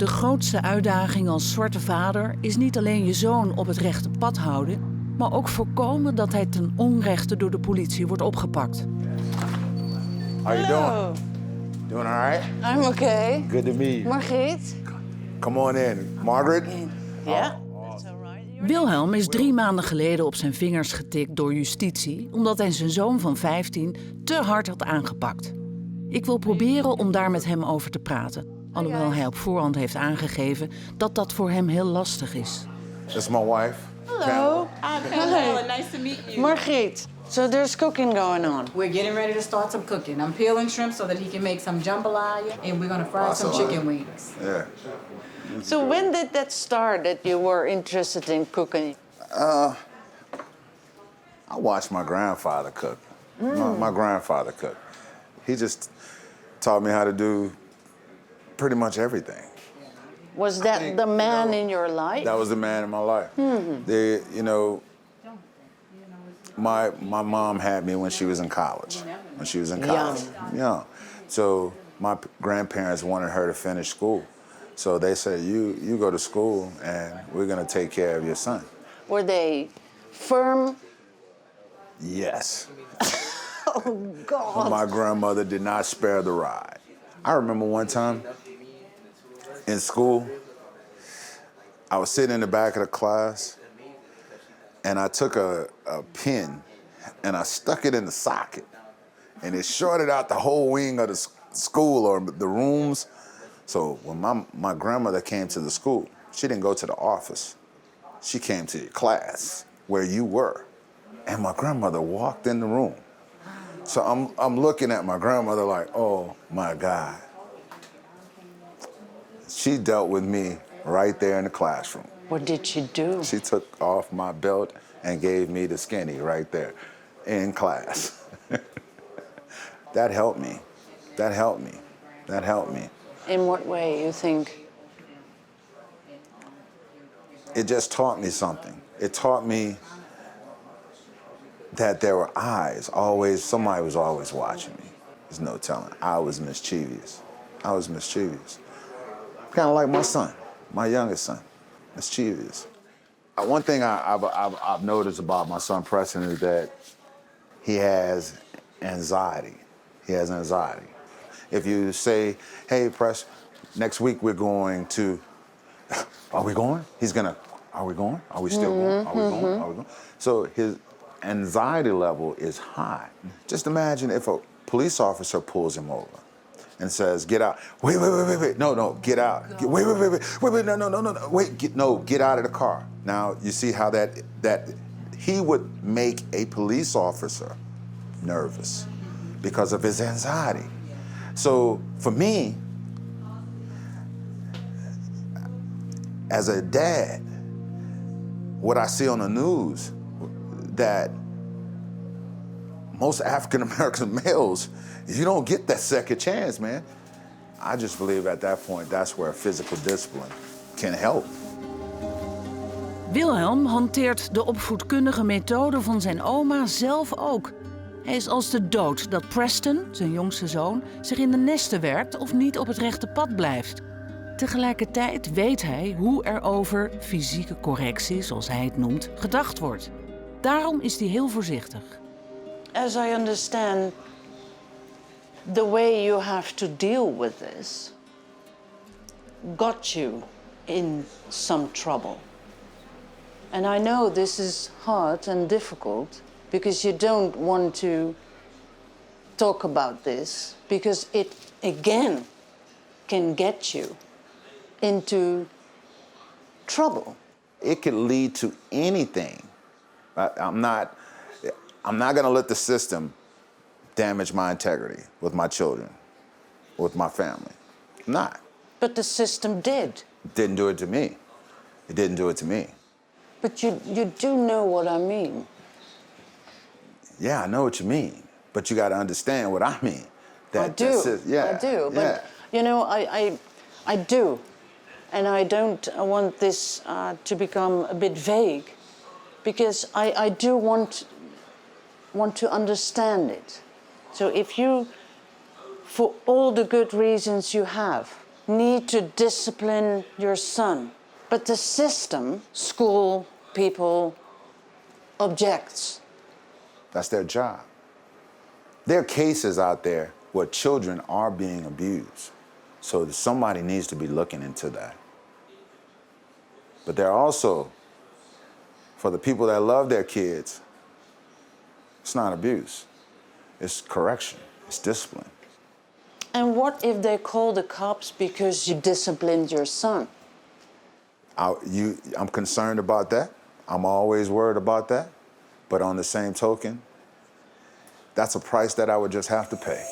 De grootste uitdaging als zwarte vader is niet alleen je zoon op het rechte pad houden, maar ook voorkomen dat hij ten onrechte door de politie wordt opgepakt. How you doing? Doing all right? I'm okay. Good to meet you. Margriet? Come on in. Margaret? Ja? Wilhelm is 3 maanden geleden op zijn vingers getikt door justitie omdat hij zijn zoon van 15 te hard had aangepakt. Ik wil proberen om daar met hem over te praten, alhoewel hij op voorhand heeft aangegeven dat dat voor hem heel lastig is. This is my wife. Hello. Hello, nice to meet you. Margriet, so there's cooking going on. We're getting ready to start some cooking. I'm peeling shrimp so that he can make some jambalaya, and we're gonna fry some chicken wings. Yeah. So when did that start that you were interested in cooking? I watched my grandfather cook. My grandfather cooked. He just taught me how to do pretty much everything. Was that the man in your life? That was the man in my life. My mom had me when she was in college. Young. So my grandparents wanted her to finish school. So they said, you go to school and we're gonna take care of your son. Were they firm? Yes. Oh, God. My grandmother did not spare the ride. I remember one time in school, I was sitting in the back of the class and I took a pin and I stuck it in the socket and it shorted out the whole wing of the school or the rooms. So when my grandmother came to the school, she didn't go to the office. She came to your class where you were. And my grandmother walked in the room. So I'm looking at my grandmother like, oh my God. She dealt with me right there in the classroom. What did she do? She took off my belt and gave me the skinny right there in class. That helped me. That helped me. That helped me. In what way, you think? It just taught me something. It taught me that there were eyes, somebody was always watching me. There's no telling. I was mischievous. Kind of like my son, my youngest son, mischievous. One thing I've noticed about my son Preston is that he has anxiety. If you say, hey, Preston, next week we're going to, are we going? He's gonna, are we going? Are we still going? Are we going? Are we going? So his anxiety level is high. Just imagine if a police officer pulls him over and says, get out. Wait, no, get out. Wait, no, get out of the car. Now, you see how that he would make a police officer nervous because of his anxiety. So for me, as a dad, what I see on the news, that most African-American males, you don't get that second chance, man. I just believe at that point, that's where physical discipline can help. Wilhelm hanteert de opvoedkundige methode van zijn oma zelf ook. Hij is als de dood dat Preston, zijn jongste zoon, zich in de nesten werkt of niet op het rechte pad blijft. Tegelijkertijd weet hij hoe er over fysieke correctie, zoals hij het noemt, gedacht wordt. Daarom is hij heel voorzichtig. As I understand, the way you have to deal with this got you in some trouble. And I know this is hard and difficult because you don't want to talk about this because it, again, can get you into trouble. It could lead to anything. I'm not gonna let the system damage my integrity with my children, with my family. I'm not. But the system did. It didn't do it to me. It didn't do it to me. But you do know what I mean. Yeah, I know what you mean, but you got to understand what I mean. I do. But you know, I do, and I don't want this to become a bit vague, because I do want to understand it. So if you, for all the good reasons you have, need to discipline your son. But the system, school, people, objects. That's their job. There are cases out there where children are being abused. So somebody needs to be looking into that. But there are also, for the people that love their kids, it's not abuse. It's correction. It's discipline. And what if they call the cops because you disciplined your son? I'm concerned about that. I'm always worried about that. But on the same token, that's a price that I would just have to pay.